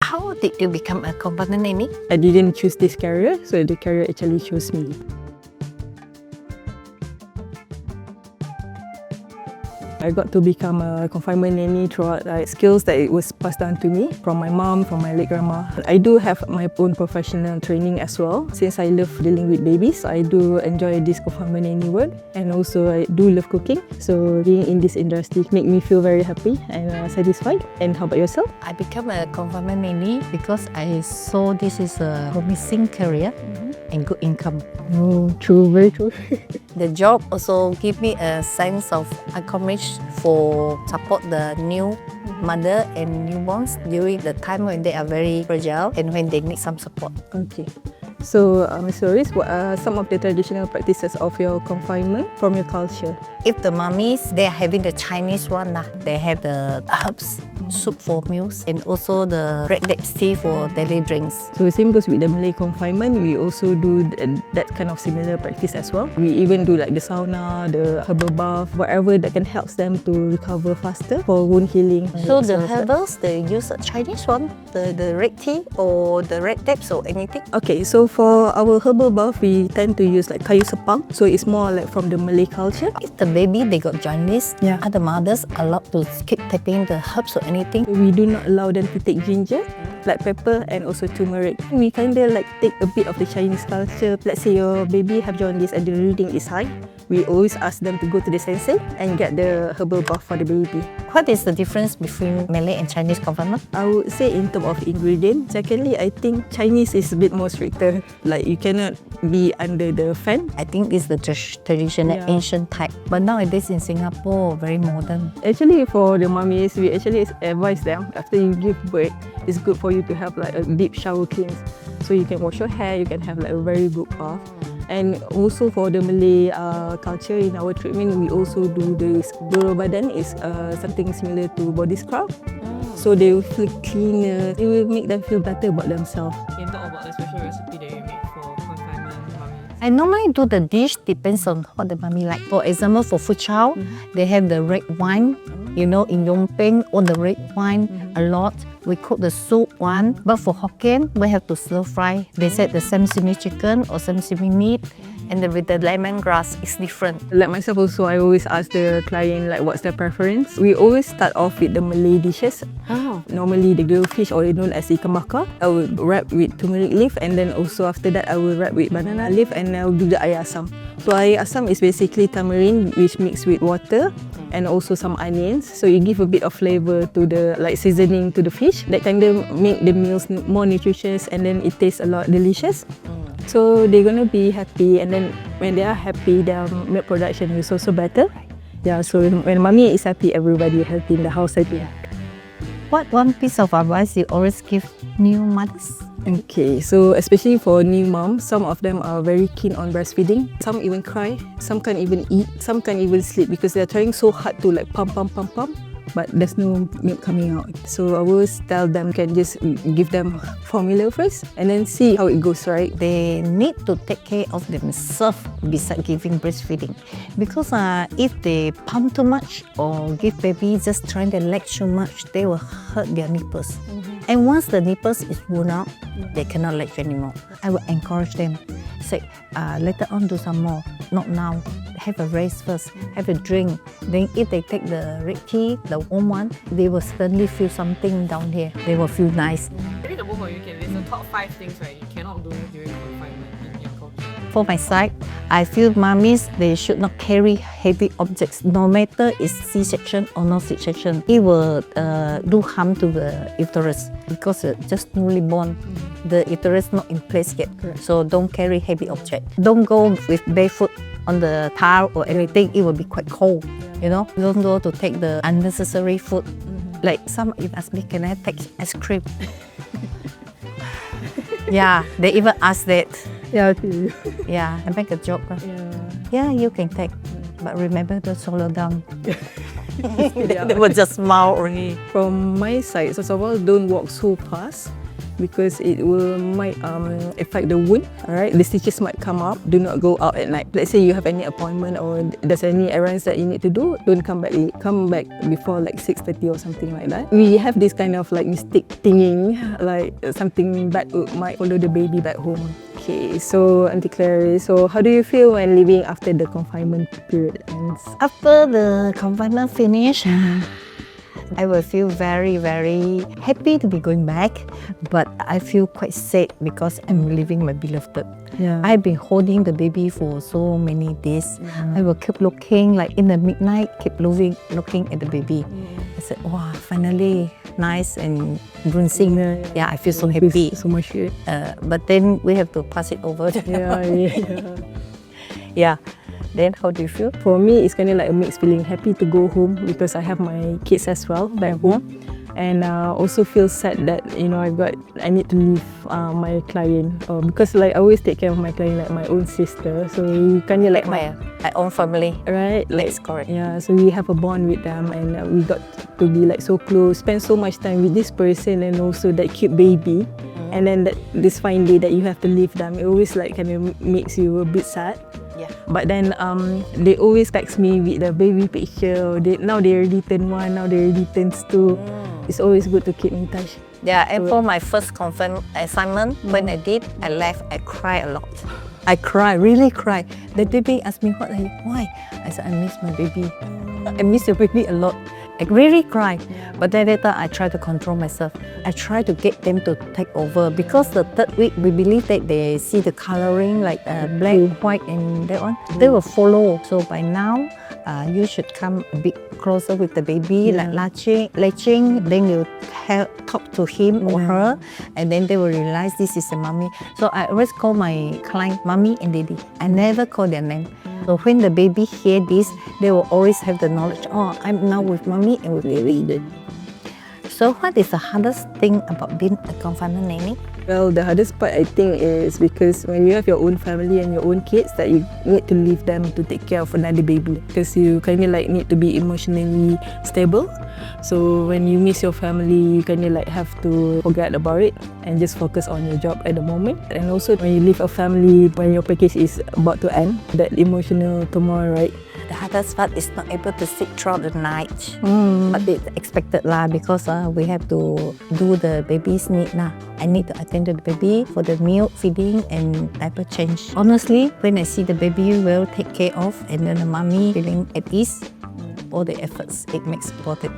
How did you become a confinement nanny? I didn't choose this career, so the career actually chose me. I got to become a confinement nanny throughout skills that it was passed down to me from my mom, from my late grandma. I do have my own professional training as well. Since I love dealing with babies, I do enjoy this confinement nanny work, and also I do love cooking. So being in this industry make me feel very happy and satisfied. And how about yourself? I become a confinement nanny because I saw this is a promising career and good income. Oh, true, very true. The job also give me a sense of accomplishment for support the new mother and newborns during the time when they are very fragile and when they need some support. Okay. So, Ms. Lolis, what are some of the traditional practices of your confinement from your culture? If the mummies, they are having the Chinese one, they have the herbs, soup for meals, and also the red dates tea for daily drinks. So same goes with the Malay confinement. We also do that kind of similar practice as well. We even do like the sauna, the herbal bath, whatever that can help them to recover faster for wound healing. So the herbals, they use a Chinese one, the red tea or the red tapes or anything? Okay, so for our herbal bath, we tend to use like kayu sepang. So it's more like from the Malay culture. If the baby, they got jaundice, are the mothers allowed to keep taking the herbs or anything? We do not allow them to take ginger, black pepper and also turmeric. We kind of like take a bit of the Chinese culture. Let's say your baby have jaundice and the reading is high. We always ask them to go to the sensei and get the herbal bath for the baby. What is the difference between Malay and Chinese confinement? I would say in terms of ingredient. Secondly, I think Chinese is a bit more stricter. Like you cannot be under the fan. I think it's the traditional ancient type. But nowadays in Singapore, very modern. Actually, for the mummies, we actually advise them after you give birth, it's good for you to have like a deep shower cleanse. So you can wash your hair, you can have like a very good bath. And also for the Malay culture in our treatment, we also do this buru badan. Is something similar to body scrub. So they will feel cleaner. It will make them feel better about themselves. Can you talk about the special recipe that you make for confinement mummies? I normally do the dish depends on what the mummy like. For example, for food child, they have the red wine. You know, in Yong Peng, or the red wine a lot. We cook the soup one, but for Hokkien, we have to stir fry. They said the sesame chicken or sesame meat, and then with the lemongrass, it's different. Like myself also, I always ask the client like what's their preference. We always start off with the Malay dishes. Normally the grilled fish, or known as ikan bakar. I would wrap with turmeric leaf, and then also after that I will wrap with banana leaf, and I'll do the air asam. So air asam is basically tamarind which mixed with water and also some onions. So you give a bit of flavor to the like seasoning to the fish. That kind of make the meals more nutritious, and then it tastes a lot delicious. So they're gonna be happy, and then when they are happy, their milk production is also better. Yeah, so when mommy is happy, everybody happy in the house happy. What one piece of advice you always give new mothers? Okay, so especially for new moms, some of them are very keen on breastfeeding. Some even cry, some can't even eat, some can't even sleep because they're trying so hard to like pump, but there's no milk coming out. So I always tell them can just give them formula first and then see how it goes, right? They need to take care of themselves besides giving breastfeeding. Because if they pump too much or give baby just trying to latch too much, they will hurt their nipples. And once the nipples is worn out, they cannot latch anymore. I will encourage them. Say, later on do some more, not now. Have a rest first, have a drink. Then if they take the red tea, the warm one, they will suddenly feel something down here. They will feel nice. Maybe the both of you can list the top 5 things right you cannot do during confinement in your culture. For my side, I feel mummies, they should not carry heavy objects, no matter it's C-section or no C-section. It will do harm to the uterus because it's just newly born. The uterus not in place yet. So don't carry heavy object. Don't go with barefoot on the tile or anything. It will be quite cold, you know. Don't go to take the unnecessary food. Like some even ask me, can I take ice cream? Yeah, they even ask that. Yeah, Yeah, I make a joke. Yeah, you can take, but remember to slow down. They will just smile only. From my side, first of all, don't walk so fast. because it might affect the wound. Alright, the stitches might come up. Do not go out at night. Let's say you have any appointment or there's any errands that you need to do, don't come back late. Come back before like 6:30 or something like that. We have this kind of like mistake thinking like something bad might follow the baby back home. Okay, so Auntie Clary, so how do you feel when leaving after the confinement period ends? After the confinement finish, I will feel very, very happy to be going back, but I feel quite sad because I'm leaving my beloved. Yeah. I've been holding the baby for so many days. I will keep looking, like in the midnight, keep looking at the baby. I said, wow, finally, nice and bruising. Yeah, I feel so happy. So much good. But then we have to pass it over. Yeah. Then how do you feel? For me, it's kind of like a mixed feeling. Happy to go home because I have my kids as well back home, and also feel sad that I need to leave my client because like I always take care of my client like my own sister. So we kind of like my own family, right? Like, that's correct. Yeah, so we have a bond with them, and we got to be like so close, spend so much time with this person, and also that cute baby. And then this fine day that you have to leave them, it always like kind of makes you a bit sad. Yeah. But then they always text me with the baby picture. Now they already turned 1, now they already turns 2. It's always good to keep in touch. Yeah, and for my first assignment, when I did, I left, I cried a lot. I really cried. The baby asked me, why? I said, I miss my baby. I miss your baby a lot. I really cried. But then later, I tried to control myself. I tried to get them to take over because the third week, we believe that they see the coloring like black, white, and that one. They will follow. So by now, you should come a bit closer with the baby, like latching. Then you talk to him or her, and then they will realize this is a mommy. So I always call my client mommy and daddy. I never call their name. So when the baby hear this, they will always have the knowledge, oh, I'm now with mommy and with baby. So what is the hardest thing about being a confinement nanny? Well, the hardest part I think is because when you have your own family and your own kids, that you need to leave them to take care of another baby, because you kind of like need to be emotionally stable. So when you miss your family, you kind of like have to forget about it and just focus on your job at the moment. And also when you leave a family, when your package is about to end, that emotional turmoil, right? The hardest part is not able to sleep throughout the night. But it's expected lah, because we have to do the baby's need lah. I need to attend to the baby for the milk feeding and diaper change. Honestly, when I see the baby well take care of and then the mommy feeling at ease, all the efforts it makes worth it.